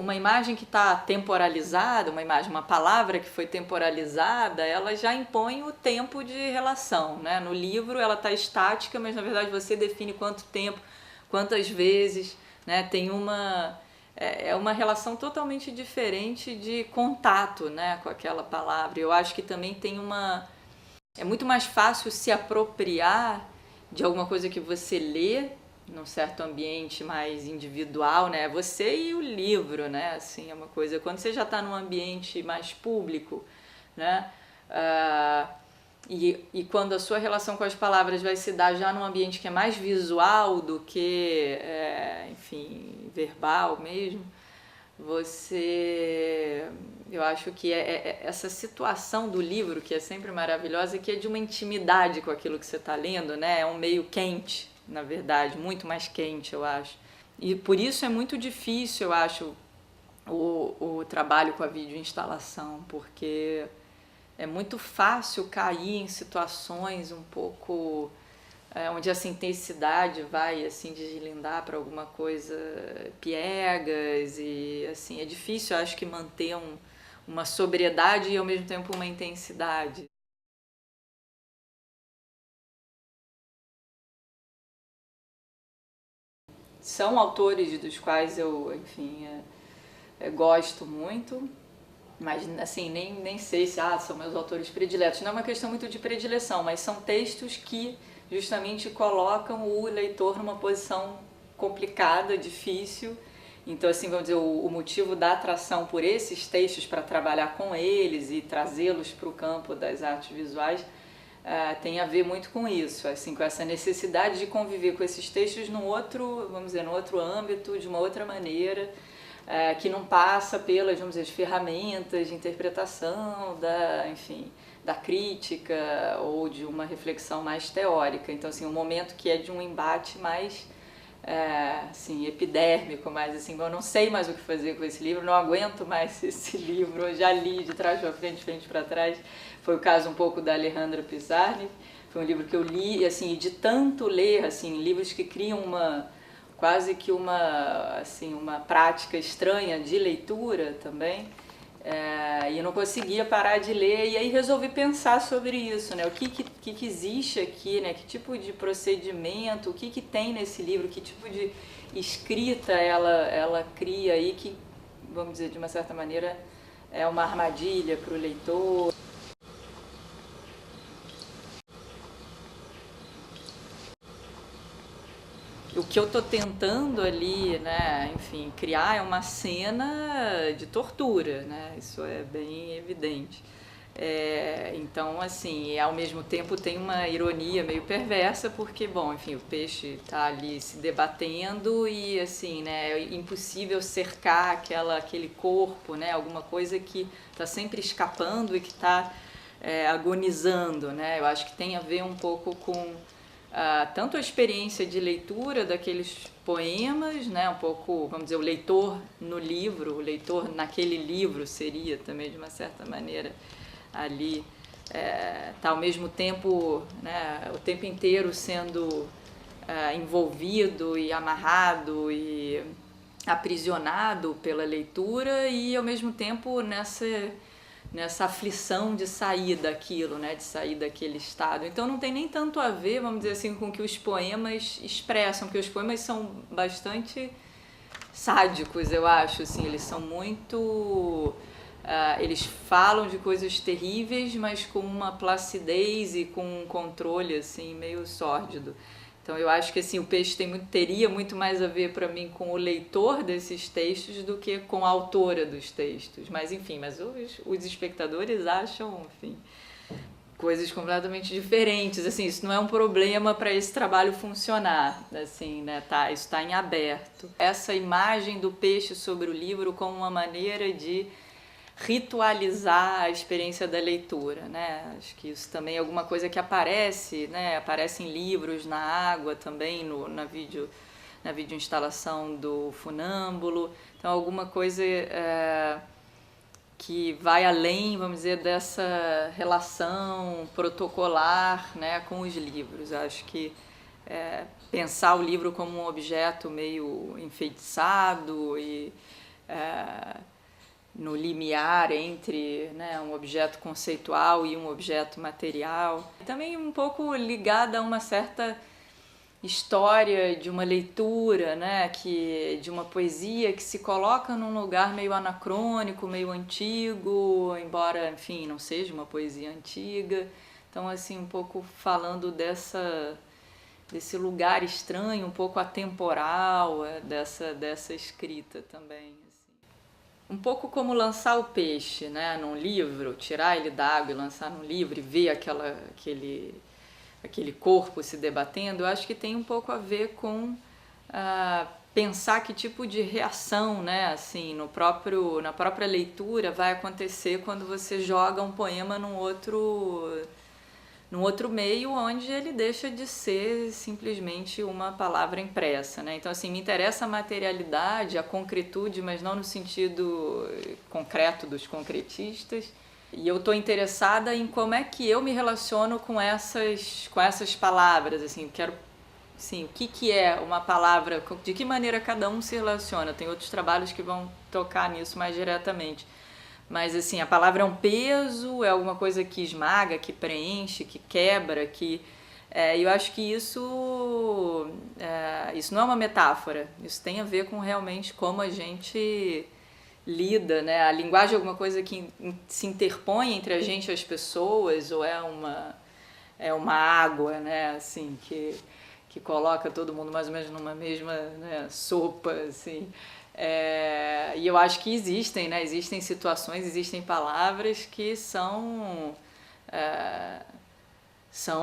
Uma imagem que está temporalizada, uma palavra que foi temporalizada, ela já impõe o tempo de relação, né? No livro ela está estática, mas na verdade você define quanto tempo, quantas vezes, né? Tem uma relação totalmente diferente de contato, né, com aquela palavra. Eu acho que também é muito mais fácil se apropriar de alguma coisa que você lê num certo ambiente mais individual, né? Você e o livro, né? Assim, é uma coisa. Quando você já está num ambiente mais público, né? E quando a sua relação com as palavras vai se dar já num ambiente que é mais visual do que, enfim, verbal mesmo, eu acho que essa situação do livro, que é sempre maravilhosa, que é de uma intimidade com aquilo que você está lendo, né? É um meio quente, na verdade, muito mais quente, eu acho. E por isso é muito difícil, eu acho, o trabalho com a videoinstalação, porque é muito fácil cair em situações um pouco onde essa intensidade vai assim deslindar para alguma coisa piegas e assim é difícil, eu acho que manter uma sobriedade e ao mesmo tempo uma intensidade. São autores dos quais eu, enfim, gosto muito, mas assim, nem sei se são meus autores prediletos. Não é uma questão muito de predileção, mas são textos que justamente colocam o leitor numa posição complicada, difícil. Então, assim, vamos dizer, o motivo da atração por esses textos para trabalhar com eles e trazê-los para o campo das artes visuais tem a ver muito com isso, assim, com essa necessidade de conviver com esses textos num outro, vamos dizer, num outro âmbito, de uma outra maneira, que não passa pelas, vamos dizer, ferramentas de interpretação, enfim, da crítica ou de uma reflexão mais teórica. Então, assim, um momento que é de um embate mais assim, epidérmico, mais assim, eu não sei mais o que fazer com esse livro, não aguento mais esse livro, eu já li de trás para frente, de frente para trás. Foi o caso um pouco da Alejandra Pizarnik, foi um livro que eu li, assim, de tanto ler, assim, livros que criam quase que uma prática estranha de leitura também, e eu não conseguia parar de ler, e aí resolvi pensar sobre isso, né? O que existe aqui, né? Que tipo de procedimento, o que tem nesse livro, que tipo de escrita ela cria aí, que, vamos dizer, de uma certa maneira, é uma armadilha para o leitor. O que eu tô tentando ali, né, enfim, criar é uma cena de tortura, né? Isso é bem evidente. Então, assim, ao mesmo tempo tem uma ironia meio perversa, porque, bom, enfim, o peixe tá ali se debatendo e, assim, né, é impossível cercar aquele corpo, né, alguma coisa que tá sempre escapando e que tá agonizando, né? Eu acho que tem a ver um pouco com tanto a experiência de leitura daqueles poemas, né, um pouco, vamos dizer, o leitor no livro, o leitor naquele livro seria também, de uma certa maneira, ali, tá ao mesmo tempo, né, o tempo inteiro sendo envolvido e amarrado e aprisionado pela leitura e ao mesmo tempo nessa aflição de sair daquilo, né, de sair daquele estado. Então não tem nem tanto a ver, vamos dizer assim, com o que os poemas expressam, porque os poemas são bastante sádicos, eu acho, assim, eles são muito eles falam de coisas terríveis, mas com uma placidez e com um controle assim meio sórdido. Então eu acho que assim o peixe teria muito mais a ver para mim com o leitor desses textos do que com a autora dos textos. Mas enfim, os espectadores acham, enfim, coisas completamente diferentes. Assim, isso não é um problema para esse trabalho funcionar, assim, né? Isso está em aberto. Essa imagem do peixe sobre o livro como uma maneira de ritualizar a experiência da leitura, né? Acho que isso também é alguma coisa que aparece, né? Aparece em livros, na água também, na vídeo instalação do Funâmbulo. Então alguma coisa que vai além, vamos dizer, dessa relação protocolar, né, com os livros. Acho que pensar o livro como um objeto meio enfeitiçado e no limiar entre, né, um objeto conceitual e um objeto material. Também um pouco ligada a uma certa história de uma leitura, né, de uma poesia que se coloca num lugar meio anacrônico, meio antigo, embora, enfim, não seja uma poesia antiga. Então, assim, um pouco falando desse lugar estranho, um pouco atemporal, dessa escrita também. Um pouco como lançar o peixe, né, num livro, tirar ele d'água e lançar num livro e ver aquele corpo se debatendo. Eu acho que tem um pouco a ver com pensar que tipo de reação, né, assim, na própria leitura vai acontecer quando você joga um poema num outro meio onde ele deixa de ser simplesmente uma palavra impressa, né? Então, assim, me interessa a materialidade, a concretude, mas não no sentido concreto dos concretistas. E eu estou interessada em como é que eu me relaciono com essas palavras, assim, quero, sim, o que é uma palavra, de que maneira cada um se relaciona. Tem outros trabalhos que vão tocar nisso mais diretamente. Mas, assim, a palavra é um peso, é alguma coisa que esmaga, que preenche, que quebra, eu acho que isso não é uma metáfora, isso tem a ver com realmente como a gente lida, né? A linguagem é alguma coisa que se interpõe entre a gente e as pessoas, ou é uma água, né? Assim, que coloca todo mundo mais ou menos numa mesma, né, sopa, assim. E eu acho que existem, né? Existem situações, existem palavras que são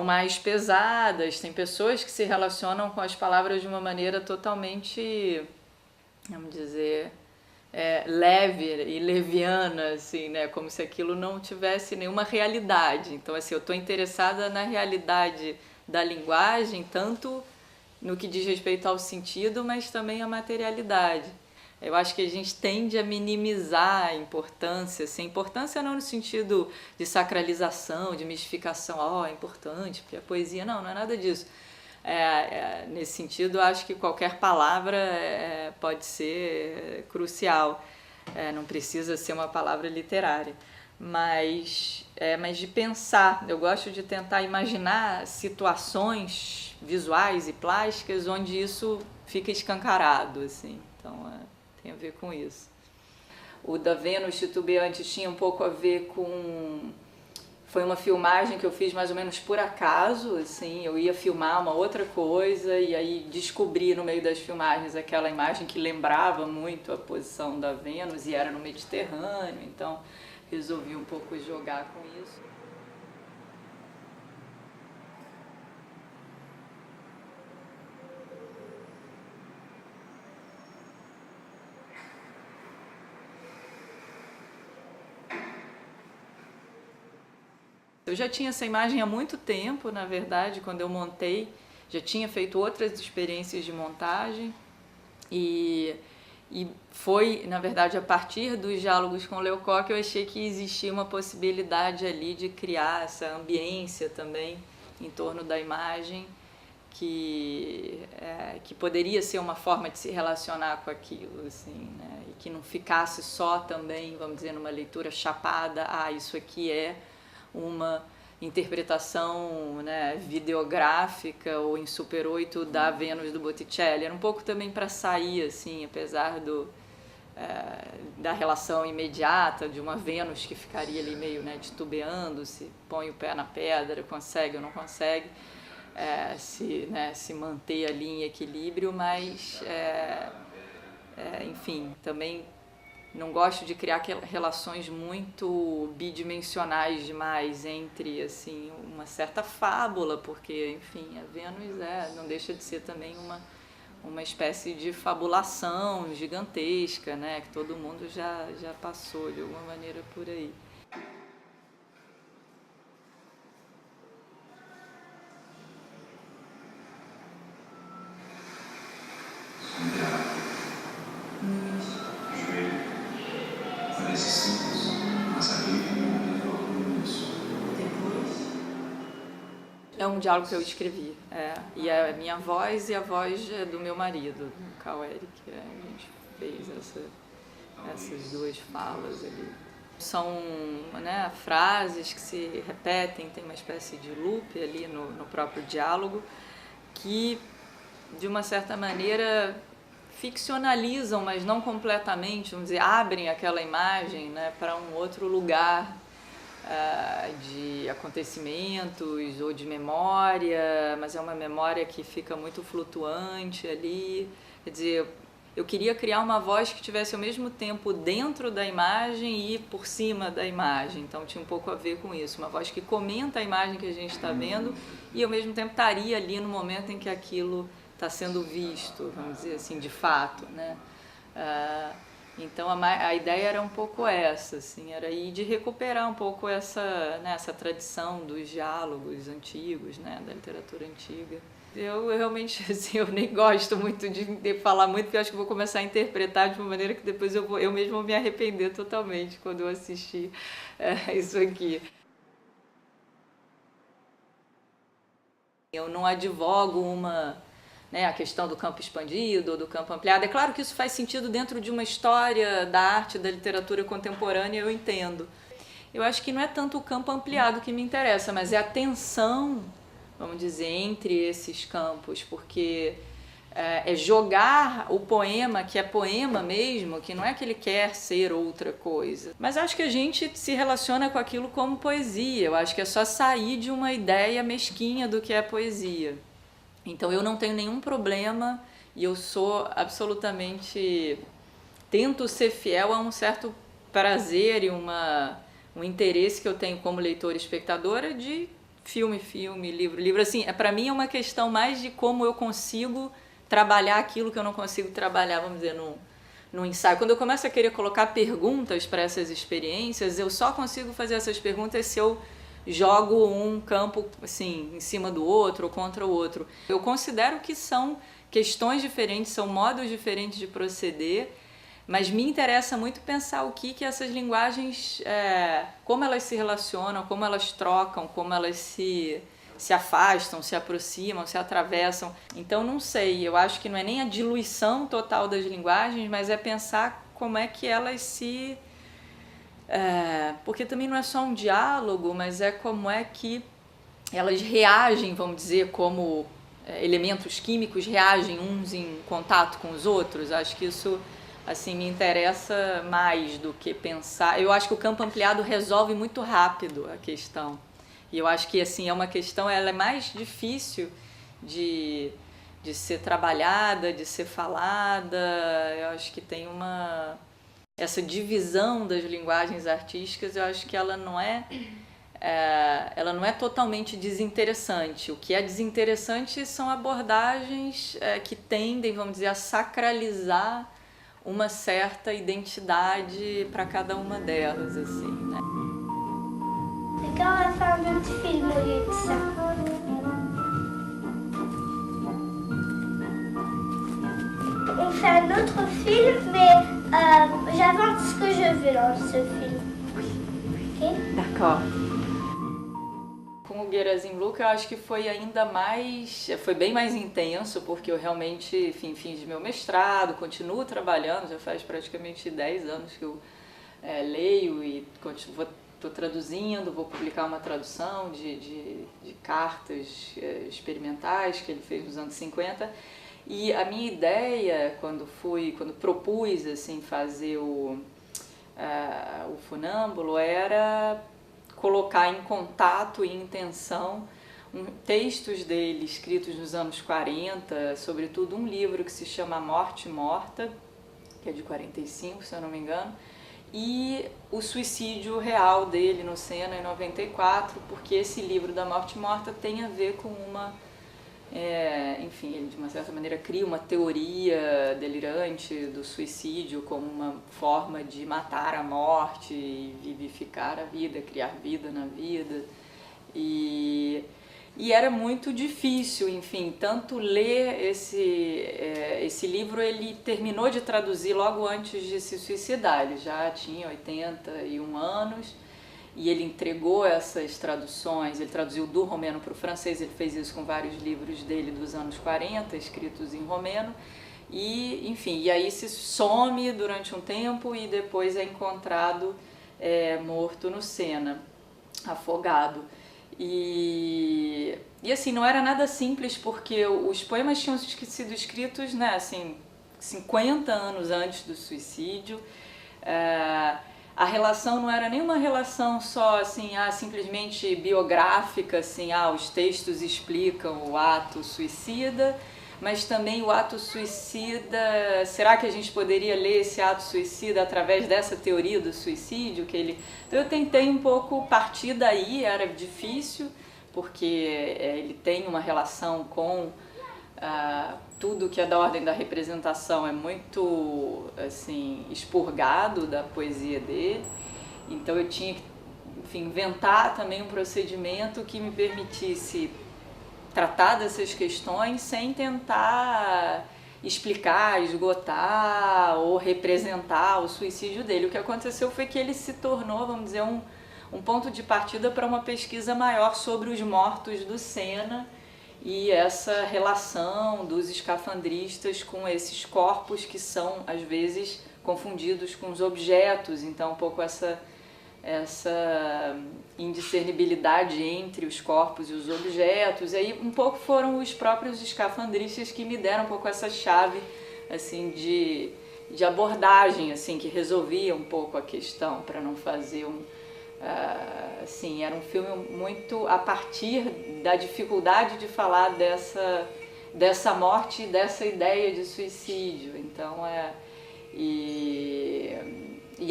mais pesadas. Tem pessoas que se relacionam com as palavras de uma maneira totalmente, vamos dizer, leve e leviana, assim, né? Como se aquilo não tivesse nenhuma realidade. Então, assim, eu estou interessada na realidade da linguagem, tanto no que diz respeito ao sentido, mas também à materialidade. Eu acho que a gente tende a minimizar a importância, assim, importância não no sentido de sacralização, de mistificação, é importante, porque a poesia, não é nada disso. Nesse sentido, eu acho que qualquer palavra pode ser crucial, não precisa ser uma palavra literária, mas de pensar. Eu gosto de tentar imaginar situações visuais e plásticas onde isso fica escancarado, assim. Então, tem a ver com isso. O da Vênus titubeante tinha um pouco a ver com... Foi uma filmagem que eu fiz mais ou menos por acaso, assim, eu ia filmar uma outra coisa e aí descobri no meio das filmagens aquela imagem que lembrava muito a posição da Vênus e era no Mediterrâneo, então resolvi um pouco jogar com isso. Eu já tinha essa imagem há muito tempo, na verdade, quando eu montei, já tinha feito outras experiências de montagem e foi, na verdade, a partir dos diálogos com o Leocó que eu achei que existia uma possibilidade ali de criar essa ambiência também em torno da imagem que poderia ser uma forma de se relacionar com aquilo, assim, né? E que não ficasse só também, vamos dizer, numa leitura chapada, isso aqui é uma interpretação, né, videográfica ou em Super 8 da Vênus do Botticelli. Era um pouco também para sair, assim, apesar da relação imediata de uma Vênus que ficaria ali meio, né, titubeando, se põe o pé na pedra, consegue ou não consegue, se manter ali em equilíbrio, mas enfim, também não gosto de criar relações muito bidimensionais demais entre, assim, uma certa fábula, porque, enfim, a Vênus não deixa de ser também uma espécie de fabulação gigantesca, né, que todo mundo já passou de alguma maneira por aí. É um diálogo que eu escrevi, e é a minha voz e a voz do meu marido, do Carl Eric. A gente fez essas duas falas ali. São, né, frases que se repetem, tem uma espécie de loop ali no próprio diálogo, que de uma certa maneira ficcionalizam, mas não completamente, vamos dizer, abrem aquela imagem, né, para um outro lugar de acontecimentos ou de memória, mas é uma memória que fica muito flutuante ali. Quer dizer, eu queria criar uma voz que tivesse ao mesmo tempo dentro da imagem e por cima da imagem, então tinha um pouco a ver com isso, uma voz que comenta a imagem que a gente está vendo e ao mesmo tempo estaria ali no momento em que aquilo está sendo visto, vamos dizer assim, de fato, né? Então a ideia era um pouco essa, assim, era ir de recuperar um pouco essa, né, essa tradição dos diálogos antigos, né, da literatura antiga. Eu realmente, assim, eu nem gosto muito de falar muito, porque eu acho que vou começar a interpretar de uma maneira que depois eu mesmo vou me arrepender totalmente quando eu assistir isso aqui. Eu não advogo né, a questão do campo expandido ou do campo ampliado. É claro que isso faz sentido dentro de uma história da arte, da literatura contemporânea, eu entendo. Eu acho que não é tanto o campo ampliado que me interessa, mas é a tensão, vamos dizer, entre esses campos, porque é jogar o poema, que é poema mesmo, que não é que ele quer ser outra coisa. Mas acho que a gente se relaciona com aquilo como poesia, eu acho que é só sair de uma ideia mesquinha do que é poesia. Então eu não tenho nenhum problema e eu sou absolutamente... tento ser fiel a um certo prazer e um interesse que eu tenho como leitora e espectadora de filme, livro. Assim, para mim é uma questão mais de como eu consigo trabalhar aquilo que eu não consigo trabalhar, vamos dizer, no ensaio. Quando eu começo a querer colocar perguntas para essas experiências, eu só consigo fazer essas perguntas se eu jogo um campo assim em cima do outro ou contra o outro. Eu considero que são questões diferentes, são modos diferentes de proceder, mas me interessa muito pensar o que essas linguagens, como elas se relacionam, como elas trocam, como elas se afastam, se aproximam, se atravessam. Então não sei, eu acho que não é nem a diluição total das linguagens, mas é pensar como é que elas se... porque também não é só um diálogo, mas é como é que elas reagem, vamos dizer, como elementos químicos reagem uns em contato com os outros. Acho que isso assim me interessa mais do que pensar. Eu acho que o campo ampliado resolve muito rápido a questão. E eu acho que assim é uma questão, ela é mais difícil de ser trabalhada, de ser falada. Eu acho que tem essa divisão das linguagens artísticas, eu acho que ela não é totalmente desinteressante. O que é desinteressante são abordagens que tendem, vamos dizer, a sacralizar uma certa identidade para cada uma delas, assim, né? Legal a faire un petit film au lieu de ça. On fait un autre film, mais j'invente ce que je veux dans ce film. Ok? D'accord. Com o Guerrazim Luca, eu acho que foi ainda mais, foi bem mais intenso, porque eu realmente, enfim, fiz meu mestrado, continuo trabalhando, já faz praticamente 10 anos que eu leio e estou traduzindo, vou publicar uma tradução de cartas experimentais que ele fez nos anos 50. E a minha ideia, quando propus assim, fazer o Funâmbulo, era colocar em contato e em tensão textos dele escritos nos anos 40, sobretudo um livro que se chama Morte Morta, que é de 45, se eu não me engano, e o suicídio real dele no Sena em 94, porque esse livro da Morte Morta tem a ver com enfim, ele de uma certa maneira cria uma teoria delirante do suicídio como uma forma de matar a morte e vivificar a vida, criar vida na vida. E era muito difícil, enfim, tanto ler esse livro, ele terminou de traduzir logo antes de se suicidar, ele já tinha 81 anos, e ele entregou essas traduções, ele traduziu do romeno para o francês, ele fez isso com vários livros dele dos anos 40, escritos em romeno, e, enfim, e aí se some durante um tempo e depois é encontrado morto no Sena, afogado. E assim, não era nada simples, porque os poemas tinham sido escritos, né, assim, 50 anos antes do suicídio. A relação não era nenhuma relação só assim, simplesmente biográfica, assim, os textos explicam o ato suicida, mas também o ato suicida, será que a gente poderia ler esse ato suicida através dessa teoria do suicídio? Então eu tentei um pouco partir daí, era difícil, porque ele tem uma relação com tudo que é da ordem da representação, é muito assim, expurgado da poesia dele, então eu tinha que, enfim, inventar também um procedimento que me permitisse tratar dessas questões sem tentar explicar, esgotar ou representar o suicídio dele. O que aconteceu foi que ele se tornou, vamos dizer, um ponto de partida para uma pesquisa maior sobre os mortos do Sena e essa relação dos escafandristas com esses corpos que são, às vezes, confundidos com os objetos. Então, um pouco essa indiscernibilidade entre os corpos e os objetos. E aí um pouco foram os próprios escafandristas que me deram um pouco essa chave assim de abordagem, assim, que resolvia um pouco a questão, para não fazer assim, era um filme muito a partir da dificuldade de falar dessa morte e dessa ideia de suicídio. Então e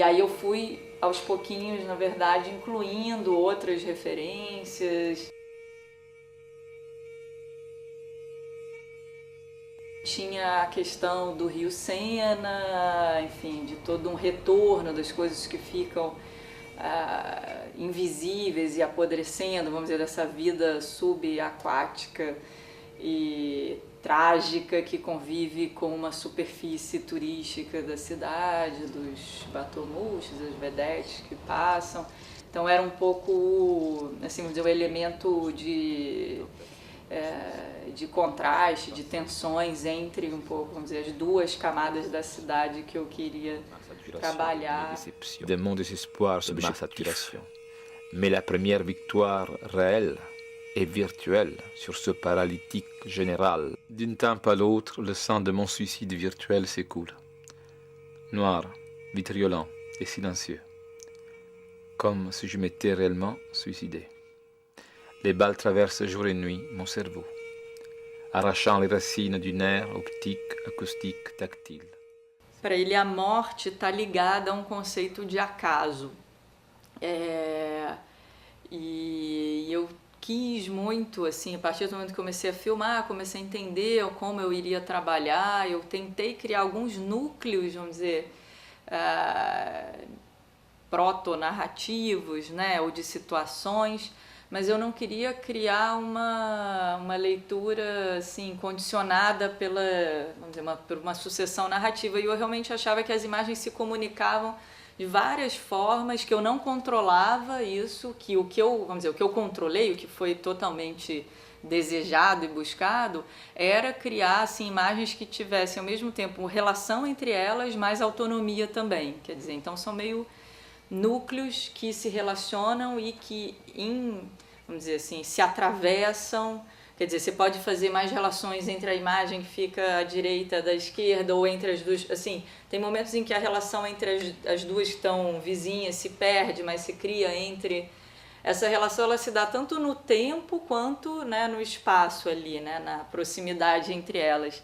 aí eu fui aos pouquinhos, na verdade, incluindo outras referências. Tinha a questão do Rio Sena, enfim, de todo um retorno das coisas que ficam invisíveis e apodrecendo, vamos dizer, dessa vida subaquática e trágica que convive com uma superfície turística da cidade, dos batomuxes, das vedetes que passam. Então era um pouco, assim, vamos dizer, um elemento de contraste, de tensões entre um pouco, vamos dizer, as duas camadas da cidade que eu queria trabalhar. De mon désespoir de ma saturation. Mais la première victoire réelle et virtuelle sur ce paralytique général. D'un temps à l'autre, le sang de mon suicide virtuel s'écoule. Noir, vitriolent et silencieux. Comme si je m'étais réellement suicidé. Les balles traversent jour et nuit mon cerveau, arrachant les racines du nerf optique, acoustique, tactile. Para ele, a morte está ligada a um conceito de acaso. E eu quis muito, assim, a partir do momento que comecei a filmar, comecei a entender como eu iria trabalhar, eu tentei criar alguns núcleos, vamos dizer, proto-narrativos, né, ou de situações, mas eu não queria criar uma leitura assim, condicionada vamos dizer, por uma sucessão narrativa, e eu realmente achava que as imagens se comunicavam de várias formas, que eu não controlava isso, que o que eu controlei, o que foi totalmente desejado e buscado, era criar assim, imagens que tivessem ao mesmo tempo relação entre elas, mas autonomia também. Quer dizer, então são meio núcleos que se relacionam e que, vamos dizer assim, se atravessam. Quer dizer, você pode fazer mais relações entre a imagem que fica à direita da esquerda ou entre as duas. Assim, tem momentos em que a relação entre as duas que estão vizinhas se perde, mas se cria entre. Essa relação ela se dá tanto no tempo quanto, né, no espaço ali, né, na proximidade entre elas.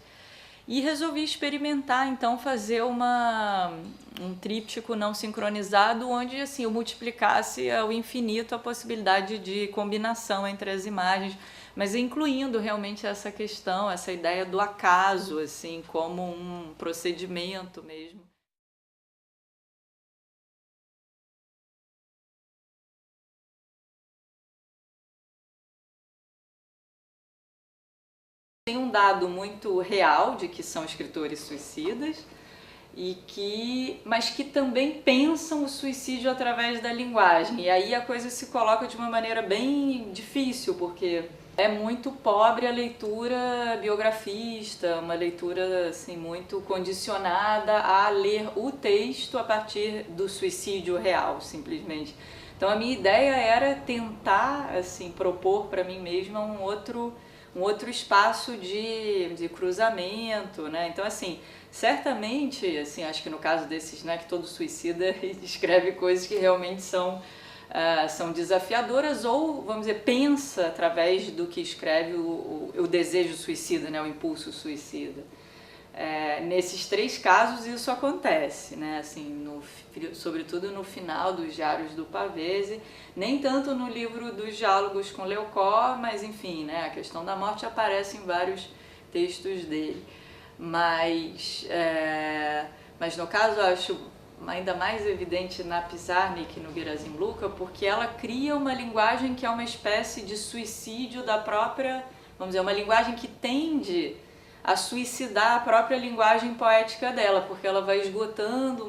E resolvi experimentar, então, fazer um tríptico não sincronizado, onde assim, eu multiplicasse ao infinito a possibilidade de combinação entre as imagens, mas incluindo realmente essa questão, essa ideia do acaso, assim, como um procedimento mesmo. Tem um dado muito real de que são escritores suicidas, mas que também pensam o suicídio através da linguagem. E aí a coisa se coloca de uma maneira bem difícil, porque É muito pobre a leitura biografista, uma leitura assim, muito condicionada a ler o texto a partir do suicídio real, simplesmente. Então a minha ideia era tentar assim, propor para mim mesma um outro espaço de cruzamento, né? Então assim, certamente, assim, acho que no caso desses, né, que todo suicida escreve coisas que realmente são desafiadoras ou, vamos dizer, pensa através do que escreve o desejo suicida, né, o impulso suicida. Nesses 3 casos isso acontece, né, assim, sobretudo no final dos Diários do Pavese, nem tanto no livro dos Diálogos com Leucó, mas enfim, né, a questão da morte aparece em vários textos dele. Mas no caso eu acho ainda mais evidente na Pizarnik e no Gerazim Luca, porque ela cria uma linguagem que é uma espécie de suicídio da própria, vamos dizer, uma linguagem que tende a suicidar a própria linguagem poética dela, porque ela vai esgotando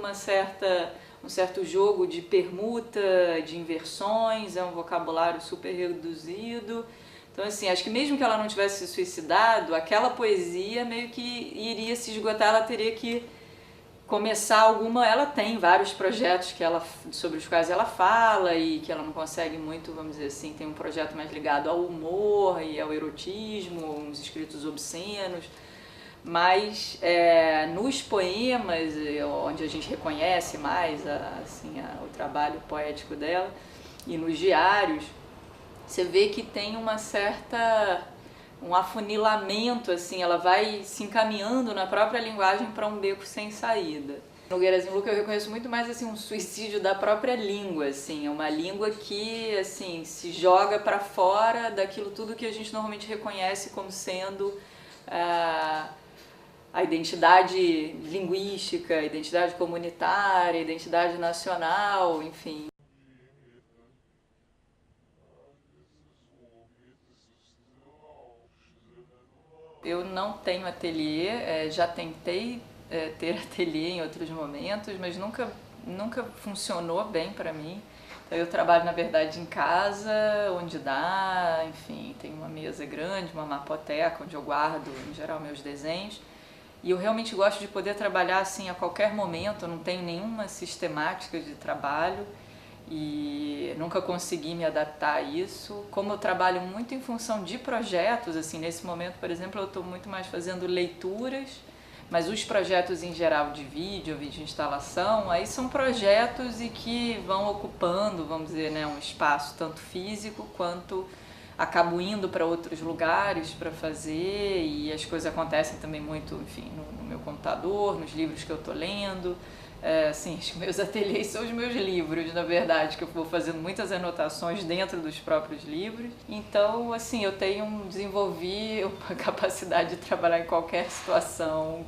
um certo jogo de permuta, de inversões, é um vocabulário super reduzido. Então assim, acho que mesmo que ela não tivesse se suicidado, aquela poesia meio que iria se esgotar, ela teria que começar alguma. Ela tem vários projetos sobre os quais ela fala e que ela não consegue muito, vamos dizer assim, tem um projeto mais ligado ao humor e ao erotismo, uns escritos obscenos, mas nos poemas, onde a gente reconhece mais o trabalho poético dela, e nos diários, você vê que tem um afunilamento, assim, ela vai se encaminhando na própria linguagem para um beco sem saída. No Gerazim Luca eu reconheço muito mais assim, um suicídio da própria língua, assim, é uma língua que assim, se joga para fora daquilo tudo que a gente normalmente reconhece como sendo a identidade linguística, a identidade comunitária, a identidade nacional, enfim. Eu não tenho ateliê, já tentei ter ateliê em outros momentos, mas nunca funcionou bem para mim. Então eu trabalho, na verdade, em casa, onde dá, enfim, tem uma mesa grande, uma mapoteca, onde eu guardo, em geral, meus desenhos. E eu realmente gosto de poder trabalhar assim a qualquer momento, eu não tenho nenhuma sistemática de trabalho. E nunca consegui me adaptar a isso. Como eu trabalho muito em função de projetos, assim, nesse momento, por exemplo, eu estou muito mais fazendo leituras, mas os projetos em geral de vídeo instalação, aí são projetos e que vão ocupando, vamos dizer, né, um espaço tanto físico quanto acabo indo para outros lugares para fazer, e as coisas acontecem também muito, enfim, no meu computador, nos livros que eu estou lendo. Assim, os meus ateliês são os meus livros, na verdade, que eu vou fazendo muitas anotações dentro dos próprios livros. Então, assim, eu desenvolvi uma capacidade de trabalhar em qualquer situação,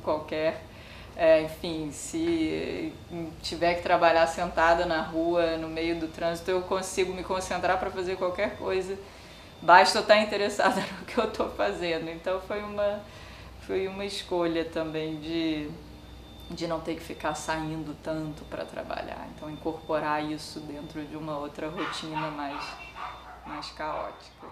enfim, se tiver que trabalhar sentada na rua, no meio do trânsito, eu consigo me concentrar para fazer qualquer coisa. Basta eu estar interessada no que eu estou fazendo. Então, foi uma escolha também de não ter que ficar saindo tanto para trabalhar. Então, incorporar isso dentro de uma outra rotina mais caótica.